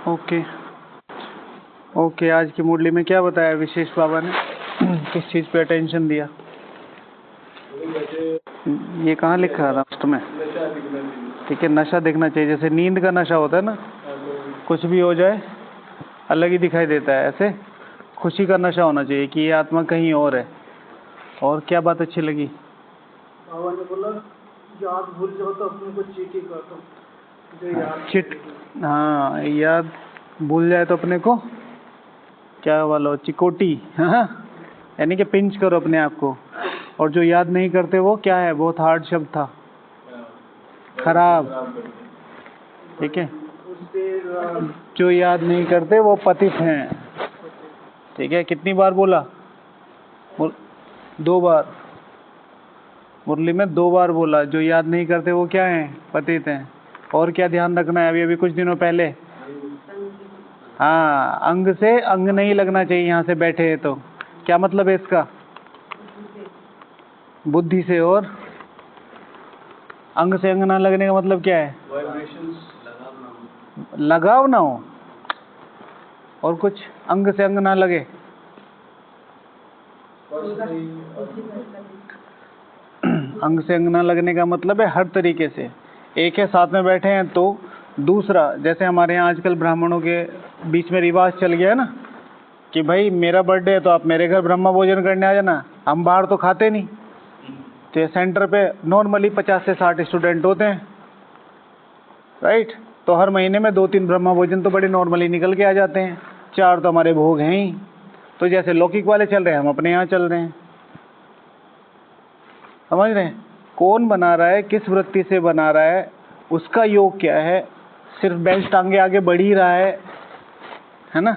Okay okay. आज की मुरली में क्या बताया विशेष बाबा ने? किस चीज़ पे अटेंशन दिया? ये कहाँ लिखा है लास्ट में? ठीक है, नशा दिखना चाहिए। जैसे नींद का नशा होता है ना, कुछ भी हो जाए अलग ही दिखाई देता है, ऐसे खुशी का नशा होना चाहिए कि ये आत्मा कहीं और है। और क्या बात अच्छी लगी? बाबा ने बोला याद भूल जाओ तो अपने को चीटी कर दो, जो याद चिट। हाँ, याद भूल जाए तो अपने को क्या वाला चिकोटी, हाँ, यानी कि पिंच करो अपने आप को। और जो याद नहीं करते वो क्या है? बहुत हार्ड शब्द था, खराब। ठीक है, जो याद नहीं करते वो पतित हैं। ठीक है, कितनी बार बोला? 2 बार। मुरली में 2 बार बोला, जो याद नहीं करते वो क्या हैं? पतित हैं। और क्या ध्यान रखना है? अभी कुछ दिनों पहले, हाँ, अंग से अंग नहीं लगना चाहिए। यहाँ से बैठे हैं तो क्या मतलब है इसका? बुद्धि से। और अंग से अंग ना लगने का मतलब क्या है? लगाव ना हो। और कुछ अंग से अंग ना लगे। अंग से अंग ना लगने का मतलब है हर तरीके से। एक है साथ में बैठे हैं तो दूसरा, जैसे हमारे यहाँ आजकल ब्राह्मणों के बीच में रिवाज चल गया है ना कि भाई मेरा बर्थडे है तो आप मेरे घर ब्रह्मा भोजन करने आ जाना। हम बाहर तो खाते नहीं। तो सेंटर पे नॉर्मली 50 से 60 स्टूडेंट होते हैं, राइट? तो हर महीने में 2-3 ब्रह्मा भोजन तो बड़े नॉर्मली निकल के आ जाते हैं। 4 तो हमारे भोग हैं ही। तो जैसे लौकिक वाले चल रहे हैं, हम अपने यहाँ चल रहे हैं। समझ रहे हैं? कौन बना रहा है, किस वृत्ति से बना रहा है, उसका योग क्या है। सिर्फ बेंच टांगे आगे बढ़ ही रहा है ना,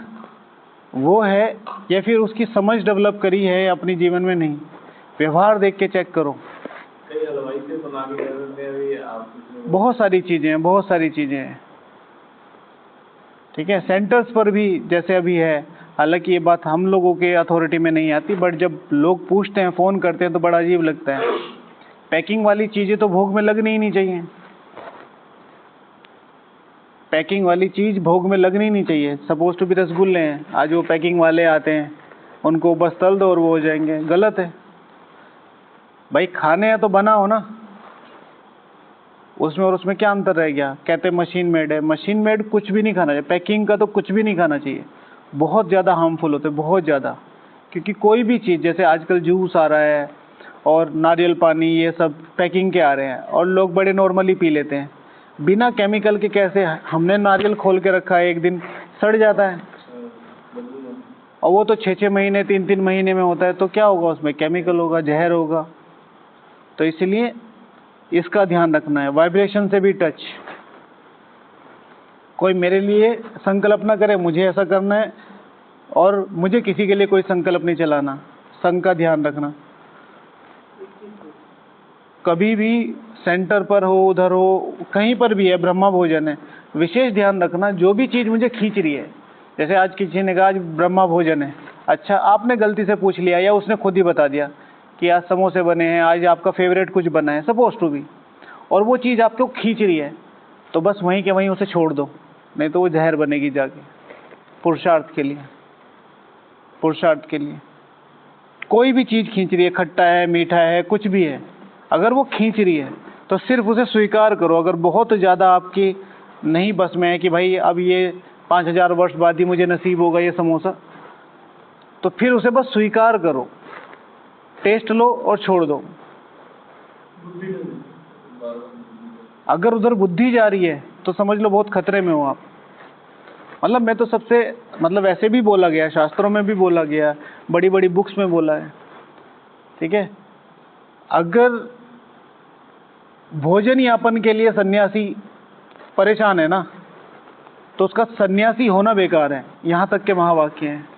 वो है, या फिर उसकी समझ डेवलप करी है अपनी जीवन में? नहीं, व्यवहार देख के चेक करो। बहुत सारी चीजें हैं, बहुत सारी चीजें हैं। ठीक है, सेंटर्स पर भी जैसे अभी है, हालांकि ये बात हम लोगों के अथॉरिटी में नहीं आती, बट जब लोग पूछते हैं, फ़ोन करते हैं तो बड़ा अजीब लगता है। पैकिंग वाली चीज़ें तो भोग में लगनी ही नहीं चाहिए। पैकिंग वाली चीज़ भोग में लगनी ही नहीं चाहिए। सपोज टू भी रसगुल्ले हैं, आज वो पैकिंग वाले आते हैं, उनको बस तल दो और वो हो जाएंगे। गलत है भाई, खाने हैं तो बनाओ ना। उसमें और उसमें क्या अंतर रह गया? कहते मशीन मेड है। मशीन मेड कुछ भी नहीं खाना चाहिए। पैकिंग का तो कुछ भी नहीं खाना चाहिए, बहुत ज़्यादा हार्मफुल होते हैं, बहुत ज़्यादा। क्योंकि कोई भी चीज़, जैसे आजकल जूस आ रहा है और नारियल पानी, ये सब पैकिंग के आ रहे हैं और लोग बड़े नॉर्मली पी लेते हैं बिना केमिकल के। कैसे? हमने नारियल खोल के रखा है, एक दिन सड़ जाता है, और वो तो 6-6 महीने 3-3 महीने में होता है। तो क्या होगा? उसमें केमिकल होगा, जहर होगा। तो इसलिए इसका ध्यान रखना है। वाइब्रेशन से भी टच। कोई मेरे लिए संकल्प ना करे मुझे ऐसा करना है, और मुझे किसी के लिए कोई संकल्प नहीं चलाना। संग का ध्यान रखना। कभी भी सेंटर पर हो, उधर हो, कहीं पर भी है, ब्रह्मा भोजन है, विशेष ध्यान रखना। जो भी चीज़ मुझे खींच रही है, जैसे आज किसी ने कहा आज ब्रह्मा भोजन है, अच्छा आपने गलती से पूछ लिया या उसने खुद ही बता दिया कि आज समोसे बने हैं, आज आपका फेवरेट कुछ बना है, सपोज टू बी, और वो चीज़ आपको खींच रही है, तो बस वहीं के वहीं उसे छोड़ दो, नहीं तो वो जहर बनेगी जाके। पुरुषार्थ के लिए, पुरुषार्थ के लिए कोई भी चीज़ खींच रही है, खट्टा है, मीठा है, कुछ भी है, अगर वो खींच रही है तो सिर्फ उसे स्वीकार करो। अगर बहुत ज़्यादा आपकी नहीं बस में है कि भाई अब ये 5000 वर्ष बाद ही मुझे नसीब होगा ये समोसा, तो फिर उसे बस स्वीकार करो, टेस्ट लो और छोड़ दो। अगर उधर बुद्धि जा रही है तो समझ लो बहुत खतरे में हो आप। मतलब मैं तो सबसे, मतलब ऐसे भी बोला गया, शास्त्रों में भी बोला गया, बड़ी बड़ी बुक्स में बोला है। ठीक है, अगर भोजन यापन के लिए सन्यासी परेशान है ना, तो उसका सन्यासी होना बेकार है। यहाँ तक के महावाक्य हैं।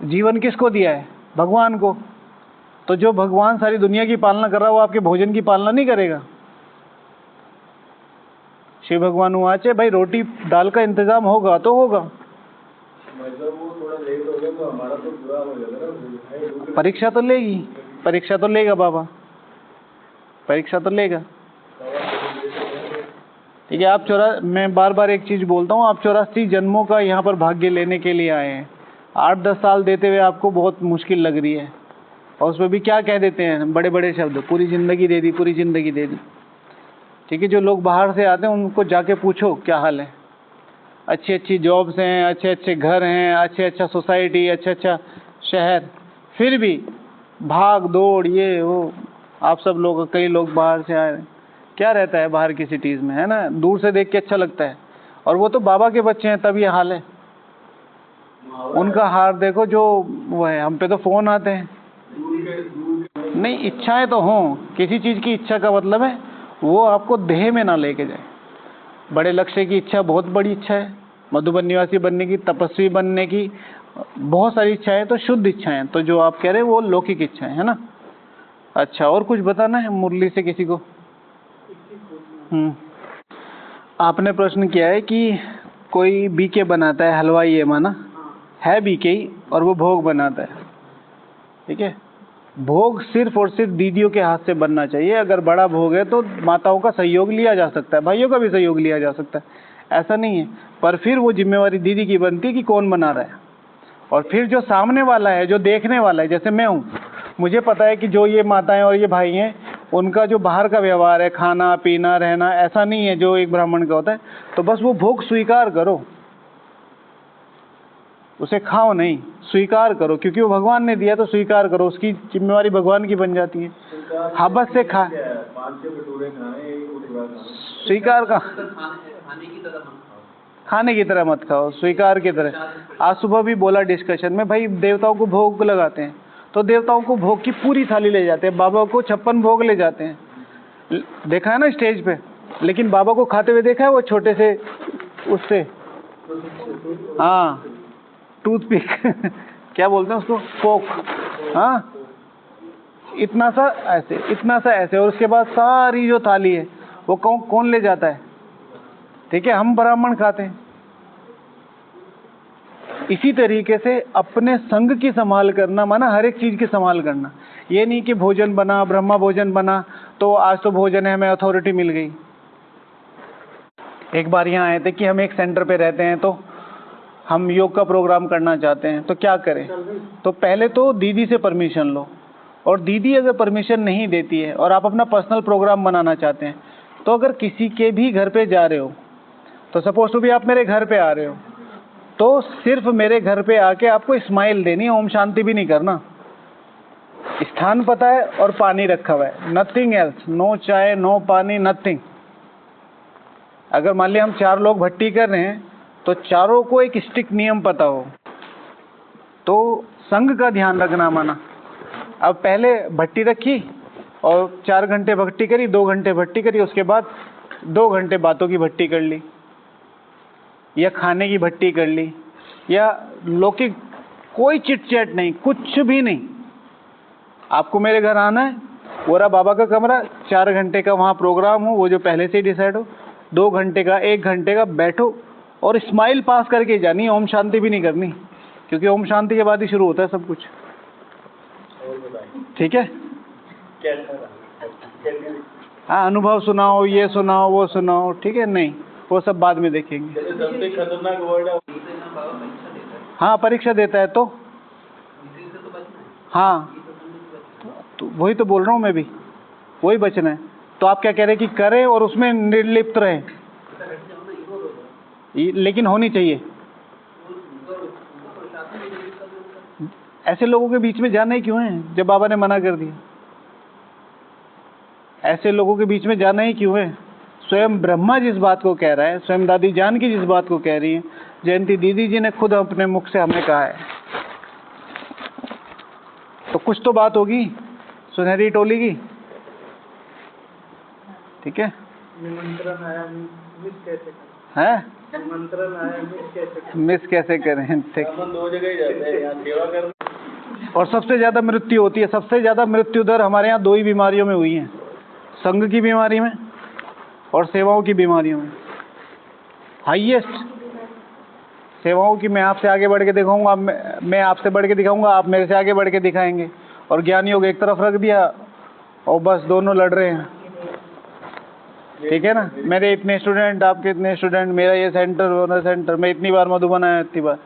जीवन किसको दिया है? भगवान को। तो जो भगवान सारी दुनिया की पालना कर रहा है, वो आपके भोजन की पालना नहीं करेगा? शिव भगवान वाचे भाई, रोटी दाल का इंतजाम होगा तो होगा। परीक्षा तो लेगी, परीक्षा तो लेगा बाबा, परीक्षा तो लेगा। ठीक है, मैं बार बार एक चीज़ बोलता हूँ, आप 84 जन्मों का यहाँ पर भाग्य लेने के लिए आए हैं। 8-10 साल देते हुए आपको बहुत मुश्किल लग रही है, और उसमें भी क्या कह देते हैं बड़े बड़े शब्द, पूरी ज़िंदगी दे दी, पूरी ज़िंदगी दे दी। ठीक है, जो लोग बाहर से आते हैं उनको जाके पूछो क्या हाल है। अच्छी अच्छी जॉब्स हैं, अच्छे अच्छे घर हैं, अच्छा सोसाइटी, अच्छा शहर, फिर भी भाग दौड़ ये वो। आप सब लोग, कई लोग बाहर से आए हैं, क्या रहता है बाहर की सिटीज़ में, है ना, दूर से देख के अच्छा लगता है। और वो तो बाबा के बच्चे हैं तब ये हाल है। उनका हार देखो जो वो है, हम पे तो फ़ोन आते हैं। नहीं, इच्छाएं तो हों, किसी चीज़ की इच्छा का मतलब है वो आपको देह में ना लेके जाए। बड़े लक्ष्य की इच्छा बहुत बड़ी इच्छा है, मधुबन निवासी बनने की, तपस्वी बनने की, बहुत सारी इच्छाएं तो शुद्ध इच्छाएं, तो जो आप कह रहे हैं वो लौकिक इच्छाएं, है ना। अच्छा, और कुछ बताना है मुरली से किसी को? आपने प्रश्न किया है कि कोई बीके बनाता है, हलवाई है माना है बीके ही, और वो भोग बनाता है। ठीक है, भोग सिर्फ और सिर्फ दीदियों के हाथ से बनना चाहिए। अगर बड़ा भोग है तो माताओं का सहयोग लिया जा सकता है, भाइयों का भी सहयोग लिया जा सकता है, ऐसा नहीं है। पर फिर वो जिम्मेवारी दीदी की बनती है कि कौन बना रहा है। और फिर जो सामने वाला है, जो देखने वाला है, जैसे मैं हूँ, मुझे पता है कि जो ये माताएं और ये भाई हैं, उनका जो बाहर का व्यवहार है, खाना पीना रहना, ऐसा नहीं है जो एक ब्राह्मण का होता है। तो बस वो भोग स्वीकार करो, उसे खाओ नहीं, स्वीकार करो, क्योंकि वो भगवान ने दिया तो स्वीकार करो, उसकी जिम्मेवारी भगवान की बन जाती है। हवस से खा, स्वीकार का, खाने की तरह मत खाओ, स्वीकार की तरह। आज सुबह भी बोला डिस्कशन में, भाई देवताओं को भोग लगाते हैं तो देवताओं को भोग की पूरी थाली ले जाते हैं, बाबा को 56 भोग ले जाते हैं, देखा है ना स्टेज पे। लेकिन बाबा को खाते हुए देखा है वो छोटे से उससे, हाँ, टूथपिक क्या बोलते हैं उसको, फोक, हाँ, इतना सा ऐसे, इतना सा ऐसे, और उसके बाद सारी जो थाली है वो कौन ले जाता है? ठीक है, हम ब्राह्मण खाते हैं। इसी तरीके से अपने संग की संभाल करना, माना हर एक चीज़ की संभाल करना। ये नहीं कि भोजन बना, ब्रह्मा भोजन बना तो आज तो भोजन है, हमें अथॉरिटी मिल गई। एक बार यहाँ आए थे कि हम एक सेंटर पे रहते हैं, तो हम योग का प्रोग्राम करना चाहते हैं, तो क्या करें? तो पहले तो दीदी से परमिशन लो, और दीदी अगर परमिशन नहीं देती है और आप अपना पर्सनल प्रोग्राम बनाना चाहते हैं, तो अगर किसी के भी घर पे जा रहे हो, तो सपोज टू भी आप मेरे घर पे आ रहे हो, तो सिर्फ मेरे घर पे आके आपको स्माइल देनी है, ओम शांति भी नहीं करना। स्थान पता है और पानी रखा हुआ है, नथिंग एल्स, नो चाय, नो पानी, नथिंग। अगर मान लिया हम 4 लोग भट्टी कर रहे हैं, तो चारों को एक स्ट्रिक्ट नियम पता हो, तो संघ का ध्यान रखना माना। अब पहले भट्टी रखी और 4 घंटे भट्टी करी, 2 घंटे भट्टी करी, उसके बाद 2 घंटे बातों की भट्टी कर ली, या खाने की भट्टी कर ली, या लौकिक कोई चिट चैट नहीं, कुछ भी नहीं। आपको मेरे घर आना है, वो रहा बाबा का कमरा, 4 घंटे का वहाँ प्रोग्राम हो, वो जो पहले से ही डिसाइड हो, 2 घंटे का, 1 घंटे का बैठो और स्माइल पास करके जानी, ओम शांति भी नहीं करनी, क्योंकि ओम शांति के बाद ही शुरू होता है सब कुछ। ठीक है, हाँ, अनुभव सुनाओ, ये सुनाओ, वो सुनाओ, ठीक है, नहीं, वो सब बाद में देखेंगे। सबसे खतरनाक वर्ड है, हाँ, परीक्षा देता है तो, हाँ, तो वही तो बोल रहा हूँ मैं भी, वही बचना है। तो आप क्या कह रहे हैं कि करें और उसमें निर्लिप्त रहें, लेकिन होनी चाहिए। ऐसे लोगों के बीच में जाना ही क्यों है जब बाबा ने मना कर दिया? ऐसे लोगों के बीच में जाना ही क्यों है? स्वयं ब्रह्मा जिस बात को कह रहा है, स्वयं दादी जानकी जिस बात को कह रही है, जयंती दीदी जी ने खुद अपने मुख से हमें कहा है, तो कुछ तो बात होगी सुनहरी टोली की। ठीक है, निमंत्रण आया, मिस कैसे करें? हैं? निमंत्रण आया, मिस कैसे करें? ठीक, हम 2 जगह ही जाते हैं, यहाँ सेवा करने। और सबसे ज़्यादा मृत्यु होती है, सबसे ज़्यादा मृत्यु दर हमारे यहाँ 2 ही बीमारियों में हुई है, संघ की बीमारी में और सेवाओं की बीमारियों में। हाईएस्ट सेवाओं की मैं आपसे आगे बढ़ के दिखाऊंगा, मैं आपसे बढ़ के दिखाऊंगा, आप मेरे से आगे बढ़ के दिखाएंगे, और ज्ञान योग एक तरफ रख दिया और बस दोनों लड़ रहे हैं। ठीक है ना। मेरे इतने स्टूडेंट, आपके इतने स्टूडेंट, मेरा ये सेंटर, वो सेंटर, मैं इतनी बार मधुबन आया, इतनी बार।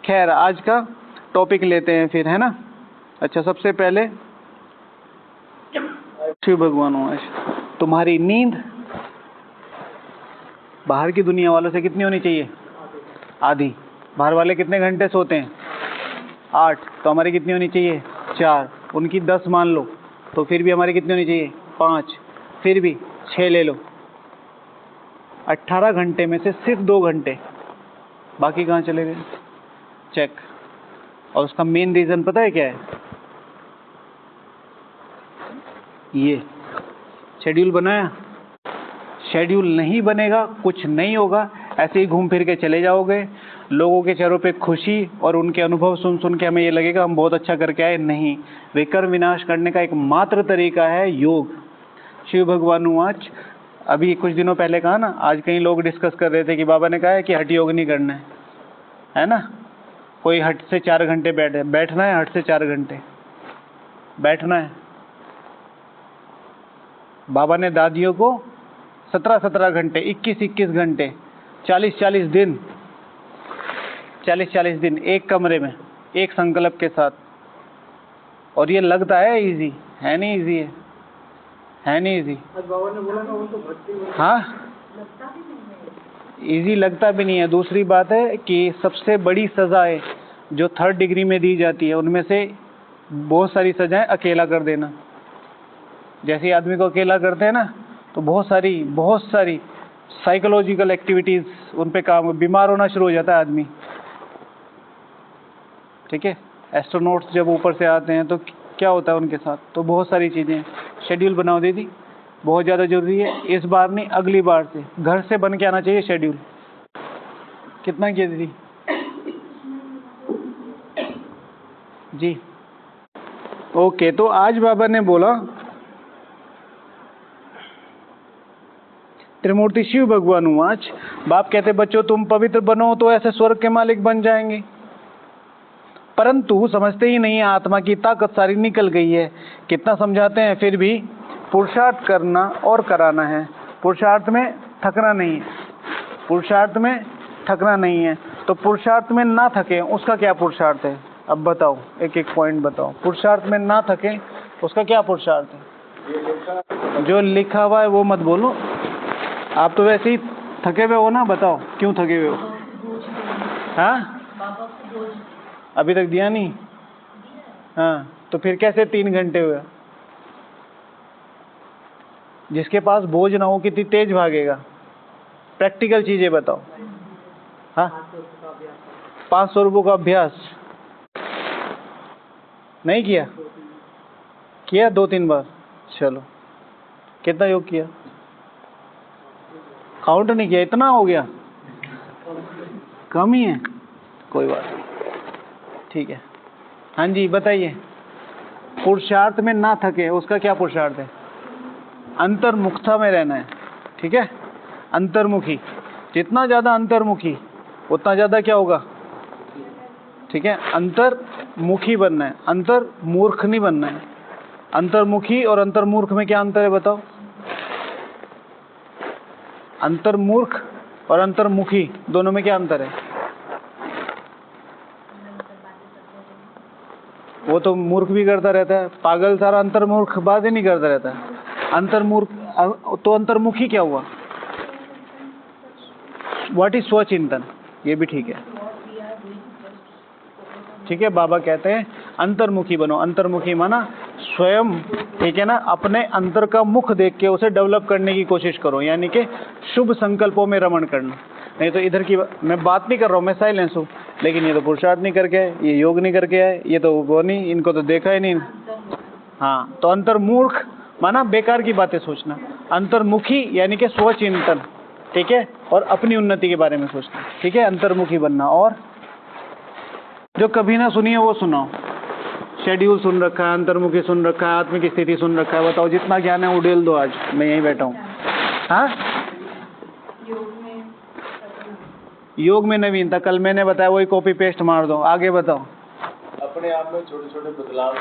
खैर, आज का टॉपिक लेते हैं फिर, है ना। अच्छा, सबसे पहले शिव भगवान आज, तुम्हारी नींद बाहर की दुनिया वालों से कितनी होनी चाहिए? आधी। बाहर वाले कितने घंटे सोते हैं? 8। तो हमारी कितनी होनी चाहिए? 4। उनकी 10 मान लो, तो फिर भी हमारी कितनी होनी चाहिए? 5। फिर भी 6 ले लो। 18 घंटे में से सिर्फ 2 घंटे, बाकी कहाँ चले गए? चेक। और उसका मेन रीज़न पता है क्या है? ये शेड्यूल बनाया, शेड्यूल नहीं बनेगा, कुछ नहीं होगा, ऐसे ही घूम फिर के चले जाओगे। लोगों के चेहरों पे खुशी और उनके अनुभव सुन सुन के हमें ये लगेगा हम बहुत अच्छा करके आए। नहीं, विकर्म विनाश करने का एकमात्र तरीका है योग। शिव भगवान आज, अभी कुछ दिनों पहले कहा ना, आज कई लोग डिस्कस कर रहे थे कि बाबा ने कहा है कि हठ योग नहीं करना है ना। कोई हठ से 4 घंटे बैठना है, हठ से 4 घंटे बैठना है। बाबा ने दादियों को 17-17 घंटे, 21-21 घंटे, 40-40 दिन, 40-40 दिन एक कमरे में, एक संकल्प के साथ। और ये लगता है इजी, है नहीं इजी है नहीं इजी। बाबा ने बोला ना वो तो भक्ति। हाँ, इजी लगता भी नहीं है। दूसरी बात है कि सबसे बड़ी सजाएं जो 3rd डिग्री में दी जाती है, उनमें से बहुत सारी सजाएं अकेला कर देना। जैसे आदमी को अकेला करते हैं ना, तो बहुत सारी साइकोलॉजिकल एक्टिविटीज़ उन पे काम, बीमार होना शुरू हो जाता है आदमी। ठीक है, एस्ट्रोनॉट्स जब ऊपर से आते हैं तो क्या होता है उनके साथ, तो बहुत सारी चीज़ें। शेड्यूल बनाओ दीदी, बहुत ज़्यादा ज़रूरी है। इस बार नहीं, अगली बार से घर से बन के आना चाहिए शेड्यूल। कितना किया दीदी जी? ओके, तो आज बाबा ने बोला, त्रिमूर्ति शिव भगवान आज, बाप कहते बच्चों तुम पवित्र बनो तो ऐसे स्वर्ग के मालिक बन जाएंगे। परंतु समझते ही नहीं, आत्मा की ताकत सारी निकल गई है। कितना समझाते हैं फिर भी पुरुषार्थ करना और कराना है। पुरुषार्थ में थकना नहीं है, पुरुषार्थ में थकना नहीं है। तो पुरुषार्थ में ना थके उसका क्या पुरुषार्थ है? अब बताओ, एक एक पॉइंट बताओ। पुरुषार्थ में ना थके उसका क्या पुरुषार्थ है? जो लिखा हुआ है वो मत बोलो। आप तो वैसे ही थके हुए हो ना, बताओ क्यों थके हुए हो? हाँ, अभी तक दिया नहीं? हाँ, तो फिर कैसे 3 घंटे हुए? जिसके पास बोझ ना हो कितनी तेज भागेगा? प्रैक्टिकल चीजें बताओ। हाँ, 500 रुपये का अभ्यास नहीं किया? किया 2-3 बार? चलो, कितना योग किया? काउंट नहीं किया, इतना हो गया? कम ही है, कोई बात नहीं, ठीक है। हाँ जी, बताइए। पुरुषार्थ में ना थके उसका क्या पुरुषार्थ है? अंतर्मुखता में रहना है। ठीक है, अंतर्मुखी। जितना ज़्यादा अंतर्मुखी उतना ज़्यादा क्या होगा? ठीक है, अंतर्मुखी बनना है, अंतर्मूर्ख नहीं बनना है। अंतर्मुखी और अंतर्मूर्ख में क्या अंतर है बताओ? अंतर्मूर्ख और अंतर्मुखी दोनों में क्या अंतर है? वो तो मूर्ख भी करता रहता है, पागल सारा अंतर्मूर्ख बात ही नहीं करता रहता है। अंतर्मूर्ख तो अंतर्मुखी क्या हुआ? व्हाट इज स्वचिंतन, ये भी ठीक है। ठीक है, बाबा कहते हैं अंतर्मुखी बनो। अंतर्मुखी माना स्वयं, ठीक है ना, अपने अंतर का मुख देख के उसे डेवलप करने की कोशिश करो, यानी कि शुभ संकल्पों में रमण करना। नहीं तो इधर की मैं बात नहीं कर रहा हूँ, मैं साइलेंस हूँ, लेकिन ये तो पुरुषार्थ नहीं करके आए, ये योग नहीं करके आए, ये तो वो नहीं, इनको तो देखा ही नहीं। हाँ, तो अंतर्मूर्ख माना बेकार की बातें सोचना, अंतर्मुखी यानी कि स्वचिंतन, ठीक है, और अपनी उन्नति के बारे में सोचना। ठीक है, अंतर्मुखी बनना। और जो कभी ना सुनिए वो सुनाओ। शेड्यूल सुन रखा है, अंतर्मुखी सुन रखा है, आत्मिक स्थिति सुन रखा है, बताओ जितना ज्ञान है उड़ेल दो, आज मैं यहीं बैठा हूँ। हाँ, योग में नवीनता, कल मैंने बताया वही कॉपी पेस्ट मार दो। आगे बताओ। अपने आप में छोटे छोटे बदलाव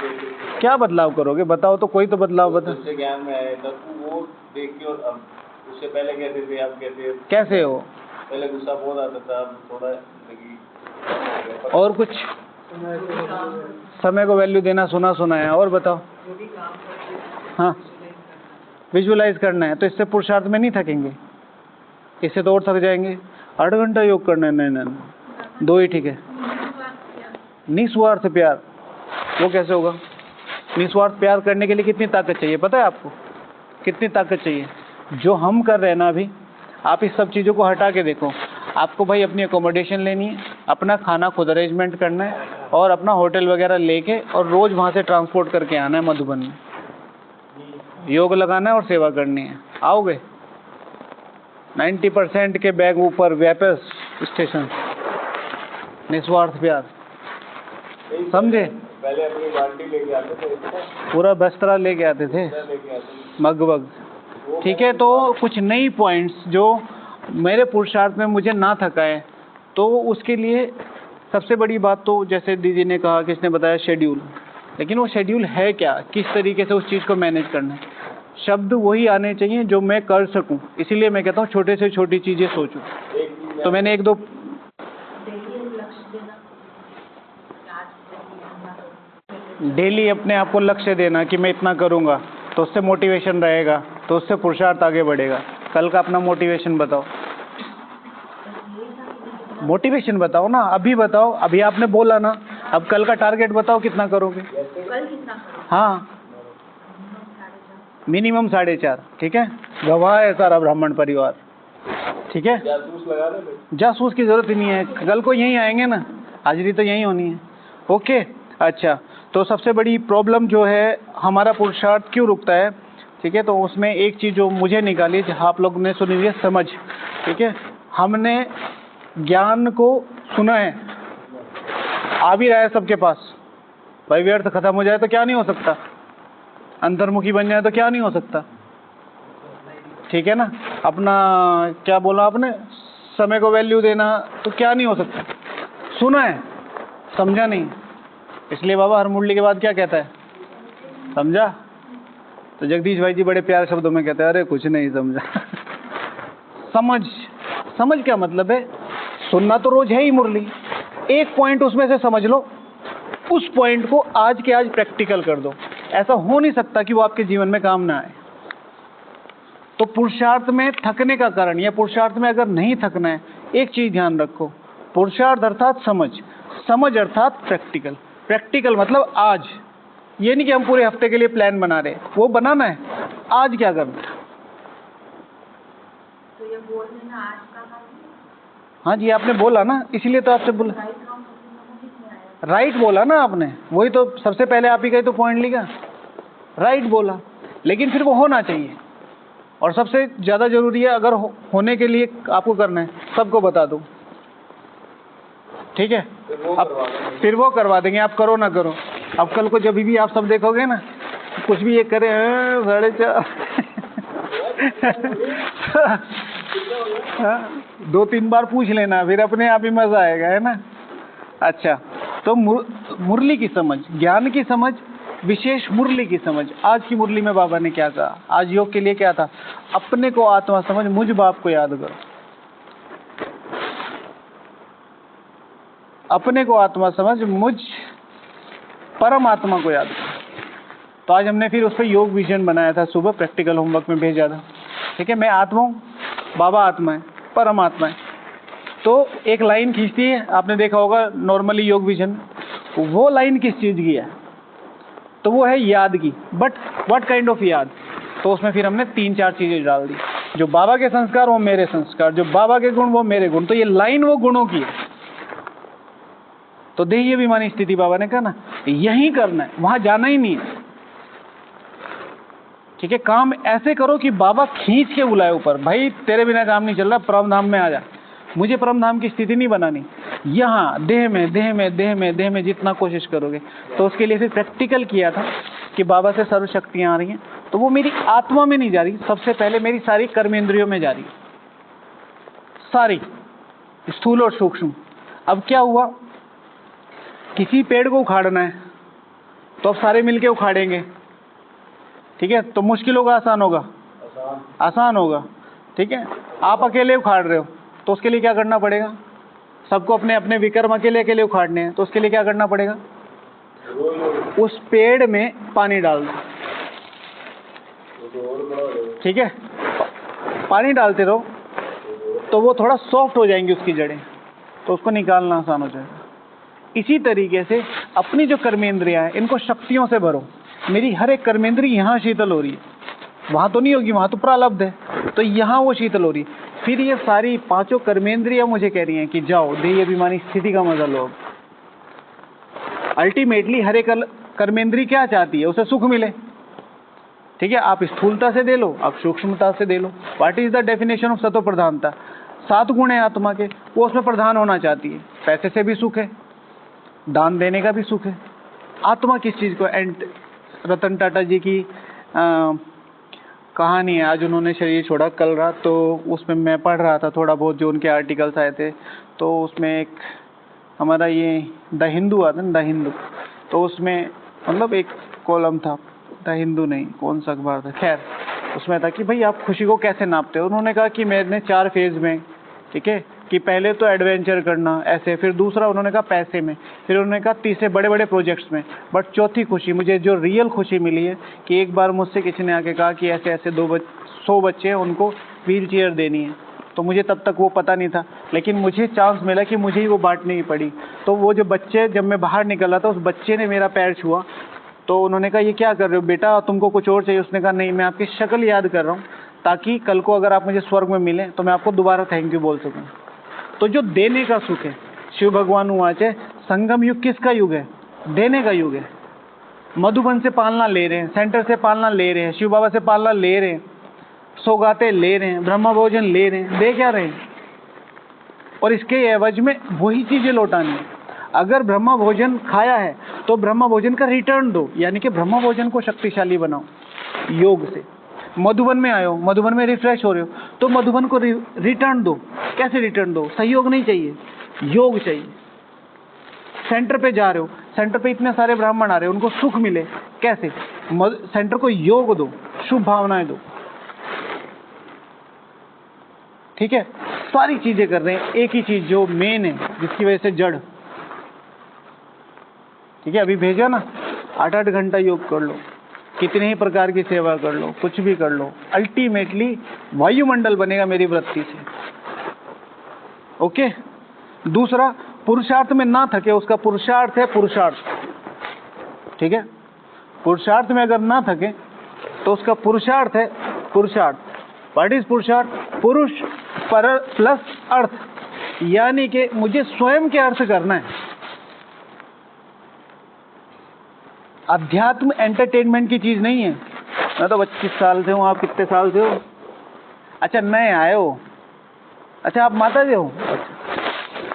क्या बदलाव करोगे बताओ तो, कोई तो बदलाव बताओ। ज्ञान में आए तब वो देख के और अब उससे पहले कैसे थे, अब कैसे? कैसे हो? पहले गुस्सा बहुत आता था, अब थोड़ा लगी। और कुछ? समय को वैल्यू देना सुना है। और बताओ। हाँ, विजुअलाइज करना है। तो इससे पुरुषार्थ में नहीं थकेंगे, इससे तो और थक जाएंगे। 8 घंटा योग करना है? नहीं, 2 ही ठीक है। निस्वार्थ प्यार, वो कैसे होगा? निस्वार्थ प्यार करने के लिए कितनी ताकत चाहिए पता है आपको? कितनी ताकत चाहिए? जो हम कर रहे हैं ना अभी, आप इस सब चीज़ों को हटा के देखो। आपको भाई अपनी अकोमोडेशन लेनी है, अपना खाना खुद अरेंजमेंट करना है, और अपना होटल वगैरह लेके और रोज़ वहाँ से ट्रांसपोर्ट करके आना है मधुबन में। योग लगाना है और सेवा करनी है। आओगे? 90% के बैग ऊपर वापस स्टेशन। निस्वार्थ प्यार, समझे? पहले अपनी बाल्टी लेके आते थे, पूरा बस्तरा लेके आते थे, लेके आते मगवग। ठीक है, तो कुछ नई पॉइंट्स जो मेरे पुरुषार्थ में मुझे ना थकाए, तो उसके लिए सबसे बड़ी बात तो जैसे दीदी ने कहा, किसने बताया, शेड्यूल। लेकिन वो शेड्यूल है क्या, किस तरीके से उस चीज़ को मैनेज करना है? शब्द वही आने चाहिए जो मैं कर सकूं। इसीलिए मैं कहता हूँ छोटे से छोटी चीज़ें सोचूं। तो मैंने 1-2 डेली अपने आप को लक्ष्य देना कि मैं इतना करूँगा, तो उससे मोटिवेशन रहेगा, तो उससे पुरुषार्थ आगे बढ़ेगा। कल का अपना मोटिवेशन बताओ। मोटिवेशन बताओ ना, अभी बताओ। अभी आपने बोला ना, अब कल का टारगेट बताओ कितना करोगे? कल कितना? हाँ, मिनिमम 4.5। ठीक है, गवाह है सारा ब्राह्मण परिवार। ठीक है, जासूस लगा दे। जासूस की जरूरत ही नहीं है, कल को यहीं आएंगे ना, हाजिरी तो यहीं होनी है। ओके, अच्छा। तो सबसे बड़ी प्रॉब्लम जो है, हमारा पुरुषार्थ क्यों रुकता है? ठीक है, तो उसमें एक चीज़ जो मुझे निकाली, जहाँ आप लोग ने सुनी हुई है, समझ। ठीक है, हमने ज्ञान को सुना है, आ भी रहा है सबके पास। भाई व्यर्थ खत्म हो जाए तो क्या नहीं हो सकता? अंतर्मुखी बन जाए तो क्या नहीं हो सकता? ठीक है ना, अपना क्या बोला आपने, समय को वैल्यू देना, तो क्या नहीं हो सकता? सुना है, समझा नहीं। इसलिए बाबा हर मुरली के बाद क्या कहता है? समझा? तो जगदीश भाई जी बड़े प्यारे शब्दों में कहते हैं, अरे कुछ नहीं समझा। समझ क्या मतलब है? सुनना तो रोज है ही मुरली, एक पॉइंट उसमें से समझ लो, उस पॉइंट को आज के आज प्रैक्टिकल कर दो। ऐसा हो नहीं सकता कि वो आपके जीवन में काम ना आए। तो पुरुषार्थ में थकने का कारण, या पुरुषार्थ में अगर नहीं थकना है, एक चीज ध्यान रखो, पुरुषार्थ अर्थात समझ अर्थात प्रैक्टिकल। प्रैक्टिकल मतलब आज। ये नहीं कि हम पूरे हफ्ते के लिए प्लान बना रहे, वो बनाना है, आज क्या करना है। तो ये बोल देना आज का काम है? हाँ जी, आपने बोला ना, इसीलिए तो आपसे बोला। राइट बोला ना आपने, वही तो सबसे पहले आप ही का ही तो पॉइंट लिखा, राइट बोला। लेकिन फिर वो होना चाहिए, और सबसे ज़्यादा जरूरी है, अगर होने के लिए आपको करना है, सबको बता दो। ठीक है, अब फिर वो करवा देंगे, आप करो ना करो। अब कल को जब भी आप सब देखोगे ना, कुछ भी ये करे 4.5 2-3 बार पूछ लेना, फिर अपने आप ही मजा आएगा, है ना। अच्छा, तो मुरली की समझ, ज्ञान की समझ, विशेष मुरली की समझ। आज की मुरली में बाबा ने क्या कहा? आज योग के लिए क्या था? अपने को आत्मा समझ, मुझ बाप को याद करो। अपने को आत्मा समझ, मुझ परमात्मा को याद करो। तो आज हमने फिर उस पर योग विजन बनाया था, सुबह प्रैक्टिकल होमवर्क में भेजा था। ठीक है, मैं आत्मा हूँ, बाबा आत्मा है, परमात्मा है। तो एक लाइन खींचती है, आपने देखा होगा नॉर्मली योग विजन, वो लाइन किस चीज़ की है? तो वो है याद की। बट व्हाट काइंड ऑफ याद? तो उसमें फिर हमने 3-4 चीज़ें डाल दी। जो बाबा के संस्कार वो मेरे संस्कार, जो बाबा के गुण वो मेरे गुण। तो ये लाइन वो गुणों की है। तो देही अभिमानी स्थिति बाबा ने कहा ना, यही करना है, वहां जाना ही नहीं है। ठीक है, काम ऐसे करो कि बाबा खींच के बुलाए ऊपर, भाई तेरे बिना काम नहीं चल रहा, परम धाम में आ जा। मुझे परम धाम की स्थिति नहीं बनानी, यहाँ देह में जितना कोशिश करोगे। तो उसके लिए फिर प्रैक्टिकल किया था कि बाबा से सर्व शक्तियाँ आ रही हैं, तो वो मेरी आत्मा में नहीं जा रही, सबसे पहले मेरी सारी कर्मेंद्रियों में जा रही, सारी, स्थूल और सूक्ष्म। अब क्या हुआ, किसी पेड़ को उखाड़ना है तो अब सारे मिलके उखाड़ेंगे। ठीक है, तो मुश्किल होगा आसान होगा? आसान होगा। ठीक है, आप अकेले उखाड़ रहे हो तो उसके लिए क्या करना पड़ेगा? सबको अपने अपने विक्रम अकेले अकेले उखाड़ने हैं, तो उसके लिए क्या करना पड़ेगा? उस पेड़ में पानी डाल दो, ठीक है, पानी डालते रहो तो वो थोड़ा सॉफ्ट हो जाएंगी उसकी जड़ें, तो उसको निकालना आसान हो जाएगा। इसी तरीके से अपनी जो कर्मेंद्रियां हैं इनको शक्तियों से भरो। मेरी हर एक कर्मेंद्रिय यहाँ शीतल हो रही है, वहाँ तो नहीं होगी, वहाँ तो प्रारब्ध है, तो यहाँ वो शीतल हो रही है। फिर ये सारी पांचों कर्मेंद्रियां मुझे कह रही हैं कि जाओ देह अभिमानी स्थिति का मजा लो। अल्टीमेटली हर एक कर्मेंद्रिय क्या चाहती है? उसे सुख मिले, ठीक है। आप स्थूलता से दे लो, आप सूक्ष्मता से दे लो। What is the definition of sato pradhanta? 7 गुण है आत्मा के, वो उसमें प्रधान होना चाहती है। पैसे से भी सुख है, दान देने का भी सुख है। आत्मा किस चीज को? रतन टाटा जी की कहानी है, आज उन्होंने शरीर छोड़ा, कल रात तो उसमें मैं पढ़ रहा था थोड़ा बहुत जो उनके आर्टिकल्स आए थे, तो उसमें एक हमारा ये द हिंदू आता है, द हिंदू, तो उसमें मतलब एक कॉलम था, द हिंदू नहीं, कौन सा अखबार था, खैर उसमें था कि भाई आप खुशी को कैसे नापते हो। उन्होंने कहा कि मैंने 4 फेज में, ठीक है, कि पहले तो एडवेंचर करना ऐसे, फिर दूसरा उन्होंने कहा पैसे में, फिर उन्होंने कहा तीसरे बड़े बड़े प्रोजेक्ट्स में, बट चौथी खुशी, मुझे जो रियल खुशी मिली है कि एक बार मुझसे किसी ने आके कहा कि ऐसे ऐसे 100 बच्चे हैं, उनको व्हील चेयर देनी है। तो मुझे तब तक वो पता नहीं था, लेकिन मुझे चांस मिला कि मुझे ही वो बांटनी ही पड़ी। तो वो जो बच्चे, जब मैं बाहर निकला था, उस बच्चे ने मेरा पैर छुआ, तो उन्होंने कहा ये क्या कर रहे हो बेटा, तुमको कुछ और चाहिए? उसने कहा नहीं, मैं आपकी शक्ल याद कर रहा हूँ ताकि कल को अगर आप मुझे स्वर्ग में मिलें तो मैं आपको दोबारा थैंक यू बोल सकूँ। तो जो देने का सुख है, शिव भगवान वाच है, संगम युग किसका युग है? देने का युग है। मधुबन से पालना ले रहे हैं, सेंटर से पालना ले रहे हैं, शिव बाबा से पालना ले रहे हैं, सौगातें ले रहे हैं, ब्रह्मा भोजन ले रहे हैं, दे क्या रहे हैं? और इसके एवज में वही चीजें लौटानी है। अगर ब्रह्मा भोजन खाया है तो ब्रह्मा भोजन का रिटर्न दो, यानी कि ब्रह्मा भोजन को शक्तिशाली बनाओ योग से। मधुबन में आए हो, मधुबन में रिफ्रेश हो रहे हो, तो मधुबन को रिटर्न दो। कैसे रिटर्न दो? सहयोग नहीं चाहिए, योग चाहिए। सेंटर पे जा रहे हो, सेंटर पे इतने सारे ब्राह्मण आ रहे हो, उनको सुख मिले, कैसे? सेंटर को योग दो, शुभ भावनाएं दो, ठीक है। सारी चीजें कर रहे हैं, एक ही चीज जो मेन है, जिसकी वजह से जड़, ठीक है। अभी भेजा ना, 8-8 घंटा योग कर लो, कितने ही प्रकार की सेवा कर लो, कुछ भी कर लो, अल्टीमेटली वायुमंडल बनेगा मेरी वृत्ति से। ओके। दूसरा, पुरुषार्थ में ना थके, उसका पुरुषार्थ है पुरुषार्थ, ठीक है। पुरुषार्थ में अगर ना थके तो उसका पुरुषार्थ है पुरुषार्थ। व्हाट इज पुरुषार्थ? पुरुष पर प्लस अर्थ, यानी कि मुझे स्वयं के अर्थ करना है। अध्यात्म एंटरटेनमेंट की चीज नहीं है। मैं तो 25 साल से हूँ, आप कितने साल से हो? अच्छा नए आए हो, अच्छा आप माता जी हो,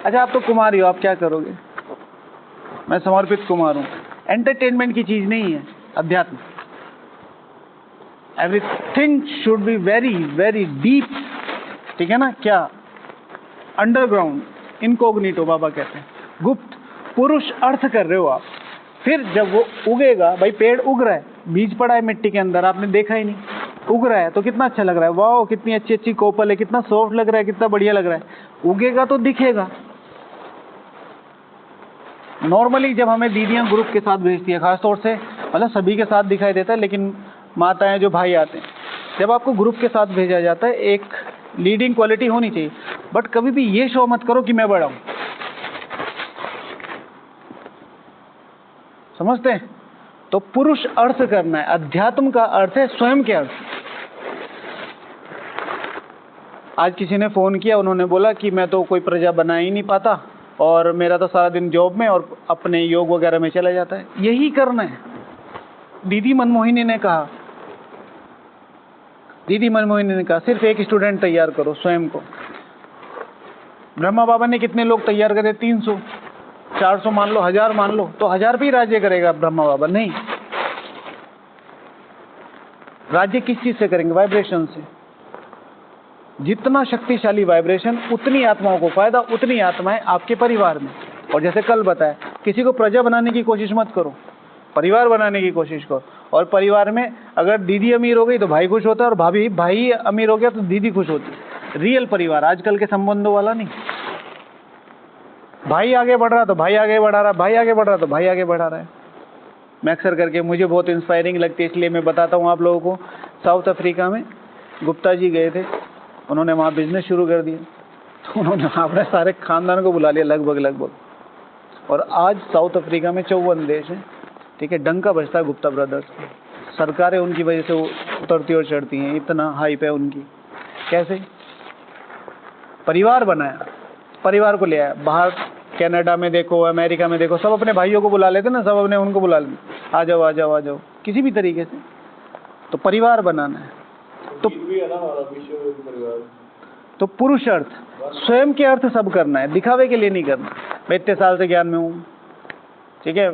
अच्छा आप तो कुमारी हो, आप क्या करोगे? मैं समर्पित कुमार हूँ। एंटरटेनमेंट की चीज नहीं है अध्यात्म। Everything should be very very deep, ठीक है ना। क्या? अंडरग्राउंड, इनकोग्निटो बाबा कहते हैं, गुप्त। पुरुष अर्थ कर रहे हो आप। फिर जब वो उगेगा, भाई पेड़ उग रहा है, बीज पड़ा है मिट्टी के अंदर, आपने देखा ही नहीं, उग रहा है तो कितना अच्छा लग रहा है, वाह कितनी अच्छी अच्छी कोपल है, कितना सॉफ्ट लग रहा है, कितना बढ़िया लग रहा है। उगेगा तो दिखेगा। नॉर्मली जब हमें दीदियां ग्रुप के साथ भेजती है, खासतौर से मतलब सभी के साथ दिखाई देता है, लेकिन माताएं जो भाई आते हैं, जब आपको ग्रुप के साथ भेजा जाता है, एक लीडिंग क्वालिटी होनी चाहिए, बट कभी भी ये शो मत करो कि मैं बड़ा हूं। समझते हैं? तो पुरुष अर्थ करना है, अध्यात्म का अर्थ है स्वयं के अर्थ। आज किसी ने फोन किया, उन्होंने बोला कि मैं तो कोई प्रजा बना ही नहीं पाता और मेरा तो सारा दिन जॉब में और अपने योग वगैरह में चला जाता है। यही करना है। दीदी मनमोहिनी ने कहा, सिर्फ एक स्टूडेंट तैयार करो स्वयं को। ब्रह्मा बाबा ने कितने लोग तैयार करे? 300, 400 मान लो, 1000 मान लो, तो 1000 भी राज्य करेगा ब्रह्मा बाबा? नहीं। राज्य किस चीज से करेंगे? वाइब्रेशन से। जितना शक्तिशाली वाइब्रेशन, उतनी आत्माओं को फायदा, उतनी आत्माएं आपके परिवार में। और जैसे कल बताया, किसी को प्रजा बनाने की कोशिश मत करो, परिवार बनाने की कोशिश करो। और परिवार में अगर दीदी अमीर हो गई तो भाई खुश होता है, और भाई अमीर हो गया तो दीदी खुश होती है। रियल परिवार, आजकल के संबंधों वाला नहीं। भाई आगे बढ़ रहा तो भाई आगे बढ़ा रहा, भाई आगे बढ़ रहा तो भाई आगे बढ़ा रहा है। मैं अक्सर करके, मुझे बहुत इंस्पायरिंग लगती है, इसलिए मैं बताता हूँ आप लोगों को। साउथ अफ्रीका में गुप्ता जी गए थे, उन्होंने वहाँ बिजनेस शुरू कर दिया, तो उन्होंने अपने सारे खानदान को बुला लिया लगभग, और आज साउथ अफ्रीका में 54 देश हैं, ठीक है, डंका बजता है गुप्ता ब्रदर्स को। सरकारें उनकी वजह से उतरती और चढ़ती हैं, इतना हाइप है उनकी। कैसे? परिवार बनाया, परिवार को ले आया। बाहर कनाडा में देखो, अमेरिका में देखो, सब अपने भाइयों को बुला लेते ना, सब अपने उनको बुला लेते, आ जाओ आ जाओ आ जाओ, किसी भी तरीके से। तो परिवार बनाना है तो भी है ना हमारा विश्व परिवार। तो पुरुष अर्थ, स्वयं के अर्थ सब करना है, दिखावे के लिए नहीं करना। मैं इतने साल से ज्ञान में हूँ, ठीक है,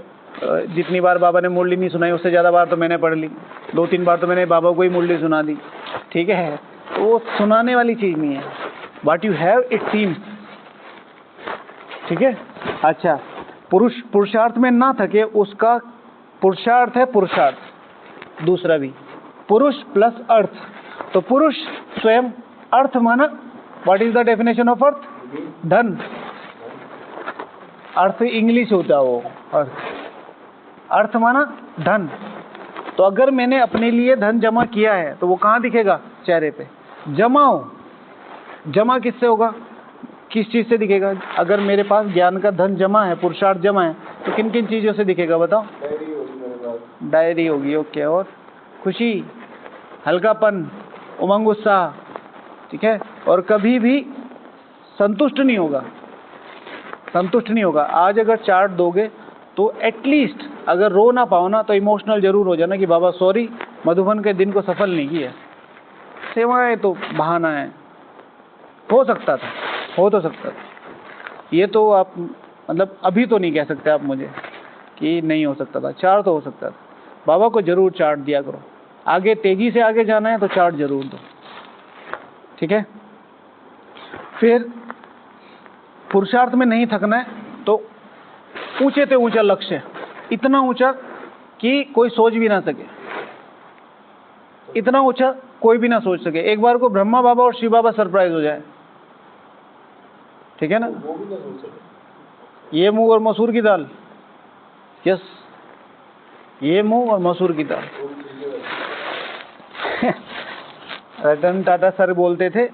जितनी बार बाबा ने मुरली नहीं सुनाई उससे ज़्यादा बार तो मैंने पढ़ ली, 2-3 बार तो मैंने बाबा को ही मुरली सुना दी, ठीक है। तो वो सुनाने वाली चीज़ नहीं है, what you have it seems, ठीक है। अच्छा, पुरुषार्थ में ना थके, उसका पुरुषार्थ है पुरुषार्थ। दूसरा भी पुरुष प्लस अर्थ, तो पुरुष स्वयं, अर्थ माना, what is the definition of earth? धन। अर्थ इंग्लिश होता है वो, अर्थ माना धन। तो अगर मैंने अपने लिए धन जमा किया है तो वो कहाँ दिखेगा? चेहरे पे। जमाओ, जमा किससे होगा? किस चीज से दिखेगा? अगर मेरे पास ज्ञान का धन जमा है, पुरुषार्थ जमा है, तो किन किन चीजों से दिखेगा बताओ? डायरी होगी मेरे पास। डायरी होगी, ओके। और खुशी, हल्कापन, उमंग, उत्साह, ठीक है। और कभी भी संतुष्ट नहीं होगा, संतुष्ट नहीं होगा। आज अगर चार्ट दोगे तो एटलीस्ट अगर रो ना पाओ ना तो इमोशनल जरूर हो जाना कि बाबा सॉरी, मधुबन के दिन को सफल नहीं किया। सेवाएं तो बहाना है, हो सकता था, हो तो सकता था। ये तो आप मतलब अभी तो नहीं कह सकते आप मुझे कि नहीं हो सकता था, चार्ट तो हो सकता था। बाबा को जरूर चार्ट दिया करो, आगे तेजी से आगे जाना है तो चार्ट जरूर दो, ठीक है। फिर पुरुषार्थ में नहीं थकना है तो ऊंचे से ऊंचा लक्ष्य, इतना ऊंचा कि कोई सोच भी ना सके, इतना ऊंचा कोई भी ना सोच सके। एक बार को ब्रह्मा बाबा और शिव बाबा सरप्राइज हो जाए, ठीक है ना। वो भी ना सोच सके। ये मूंग और मसूर की दाल, यस, ये मूंग और मसूर की दाल। रतन टाटा सर बोलते थे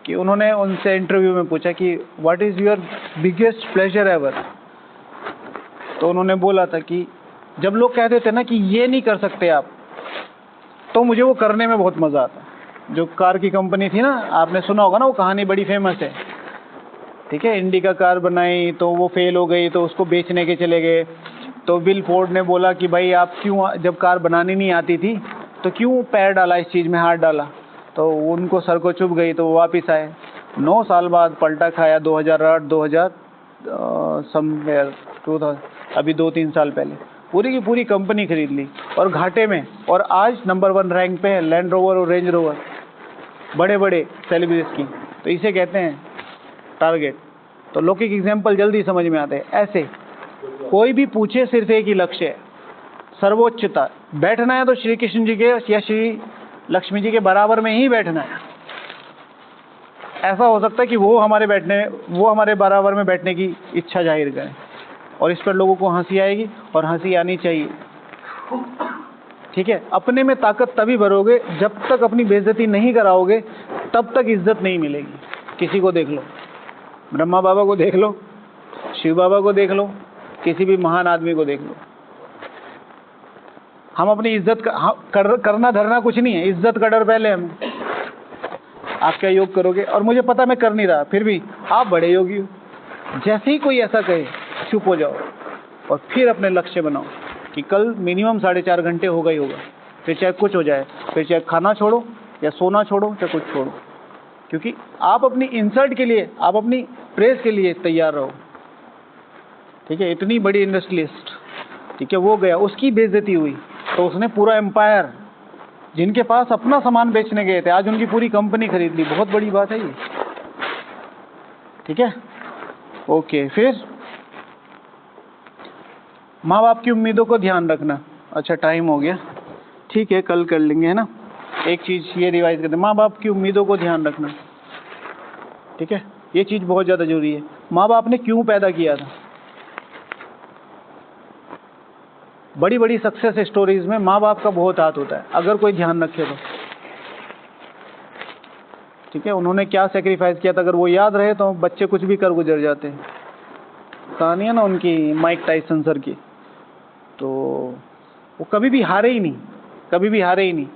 कि उन्होंने उनसे इंटरव्यू में पूछा कि what is your biggest pleasure ever, तो उन्होंने बोला था कि जब लोग कहते थे ना कि ये नहीं कर सकते आप, तो मुझे वो करने में बहुत मजा आता। जो कार की कंपनी थी ना, आपने सुना होगा ना, वो कहानी बड़ी फेमस है, ठीक है। इंडिका कार बनाई तो वो फेल हो गई, तो उसको बेचने के चले गए। तो विल फोर्ड ने बोला कि भाई आप क्यों, जब कार बनानी नहीं आती थी तो क्यों पैर डाला इस चीज़ में, हाथ डाला। तो उनको सर को चुभ गई, तो वो वापस आए। 9 साल बाद पलटा खाया, 2008 2000 समवेयर 2000, अभी 2-3 साल पहले पूरी की पूरी कंपनी खरीद ली और घाटे में, और आज नंबर 1 रैंक पे है लैंड रोवर और रेंज रोवर, बड़े बड़े सेलिब्रिटीज की। तो इसे कहते हैं टारगेट। तो लौकिक एग्जाम्पल जल्दी समझ में आते हैं। ऐसे कोई भी पूछे, सिर्फ एक ही लक्ष्य है, सर्वोच्चता। बैठना है तो श्री कृष्ण जी के या श्री लक्ष्मी जी के बराबर में ही बैठना है। ऐसा हो सकता है कि वो हमारे बराबर में बैठने की इच्छा जाहिर करें, और इस पर लोगों को हंसी आएगी, और हंसी आनी चाहिए, ठीक है। अपने में ताकत तभी भरोगे, जब तक अपनी बेइज्जती नहीं कराओगे तब तक इज्जत नहीं मिलेगी। किसी को देख लो, ब्रह्मा बाबा को देख लो, शिव बाबा को देख लो, किसी भी महान आदमी को देख लो। हम अपनी इज्जत करना धरना कुछ नहीं है, इज्जत का डर पहले हमें। आप क्या योग करोगे, और मुझे पता मैं कर नहीं रहा, फिर भी आप बड़े योगी हो। जैसे ही कोई ऐसा कहे चुप हो जाओ, और फिर अपने लक्ष्य बनाओ कि कल मिनिमम 4.5 घंटे होगा ही होगा। फिर चाहे कुछ हो जाए, फिर चाहे खाना छोड़ो या सोना छोड़ो, चाहे कुछ छोड़ो, क्योंकि आप अपनी इंसल्ट के लिए, आप अपनी प्रेस के लिए तैयार रहो, ठीक है। इतनी बड़ी इंडस्ट्रियलिस्ट, ठीक है, वो गया, उसकी बेइज्जती हुई, तो उसने पूरा एम्पायर, जिनके पास अपना सामान बेचने गए थे, आज उनकी पूरी कंपनी खरीद ली। बहुत बड़ी बात है ये, ठीक है। ओके, फिर माँ बाप की उम्मीदों को ध्यान रखना। अच्छा, टाइम हो गया। ठीक है, कल कर लेंगे, है ना। एक चीज़ ये रिवाइज करते हैं, माँ बाप की उम्मीदों को ध्यान रखना, ठीक है। ये चीज़ बहुत ज़्यादा जरूरी है। माँ बाप ने क्यों पैदा किया था? बड़ी बड़ी सक्सेस स्टोरीज में माँ बाप का बहुत हाथ होता है, अगर कोई ध्यान रखे तो, ठीक है। उन्होंने क्या सेक्रीफाइस किया था, अगर वो याद रहे तो बच्चे कुछ भी कर गुजर जाते हैं। कहानी है ना उनकी, माइक टाइसन सर की, तो वो कभी भी हारे ही नहीं, कभी भी हारे ही नहीं।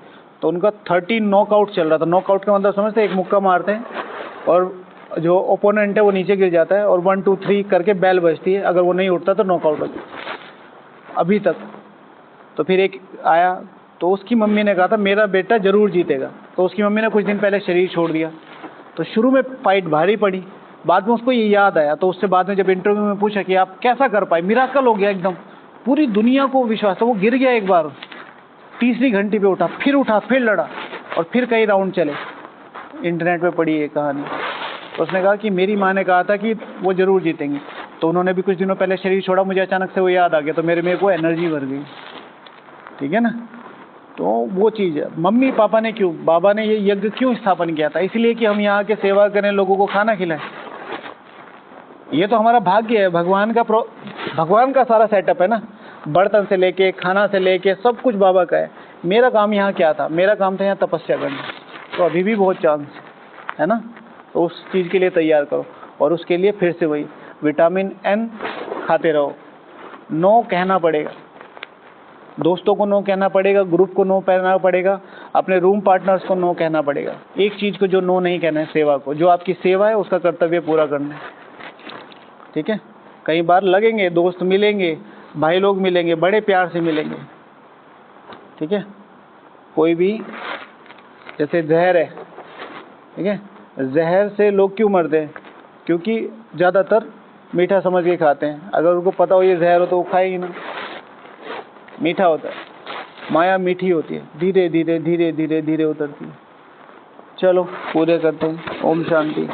तो उनका 13 नॉकआउट चल रहा था। नॉकआउट का मतलब समझते हैं, एक मुक्का मारते हैं और जो ओपोनेंट है वो नीचे गिर जाता है और 1 2 3 करके बेल बजती है, अगर वो नहीं उठता तो नॉकआउट होता है अभी तक। तो फिर एक आया, तो उसकी मम्मी ने कहा था मेरा बेटा जरूर जीतेगा, तो उसकी मम्मी ने कुछ दिन पहले शरीर छोड़ दिया। तो शुरू में फाइट भारी पड़ी, बाद में उसको ये याद आया, तो उससे बाद में जब इंटरव्यू में पूछा कि आप कैसा कर पाए, मिराकल हो गया एकदम, पूरी दुनिया को विश्वास था। वो गिर गया एक बार, तीसरी घंटी पे उठा, फिर लड़ा और फिर कई राउंड चले। इंटरनेट पे पड़ी ये कहानी। तो उसने कहा कि मेरी माँ ने कहा था कि वो जरूर जीतेंगे, तो उन्होंने भी कुछ दिनों पहले शरीर छोड़ा, मुझे अचानक से वो याद आ गया, तो मेरे को एनर्जी भर गई, ठीक है ना। तो वो चीज़ है। मम्मी पापा ने क्यों, बाबा ने ये यज्ञ क्यों स्थापन किया था? इसलिए कि हम यहाँ के सेवा करें, लोगों को खाना खिलाएं। ये तो हमारा भाग्य है, भगवान का सारा सेटअप है ना, बर्तन से लेके खाना से लेके सब कुछ बाबा का है। मेरा काम यहाँ क्या था? मेरा काम था यहाँ तपस्या करना। तो अभी भी बहुत चांस है ना, तो उस चीज़ के लिए तैयार करो। और उसके लिए फिर से वही विटामिन N खाते रहो। नो कहना पड़ेगा, दोस्तों को नो कहना पड़ेगा, ग्रुप को नो कहना पड़ेगा, अपने रूम पार्टनर्स को नो कहना पड़ेगा। एक चीज़ को जो नो नहीं कहना है, सेवा को। जो आपकी सेवा है उसका कर्तव्य पूरा करना है, ठीक है। कई बार लगेंगे, दोस्त मिलेंगे, भाई लोग मिलेंगे, बड़े प्यार से मिलेंगे, ठीक है। कोई भी जैसे जहर है, ठीक है, जहर से लोग क्यों मरते हैं? क्योंकि ज़्यादातर मीठा समझ के खाते हैं। अगर उनको पता हो ये जहर हो तो वो खाएगी ना। मीठा होता है, माया मीठी होती है, धीरे धीरे धीरे धीरे धीरे उतरती है। चलो पूरे करते हैं। ओम शांति।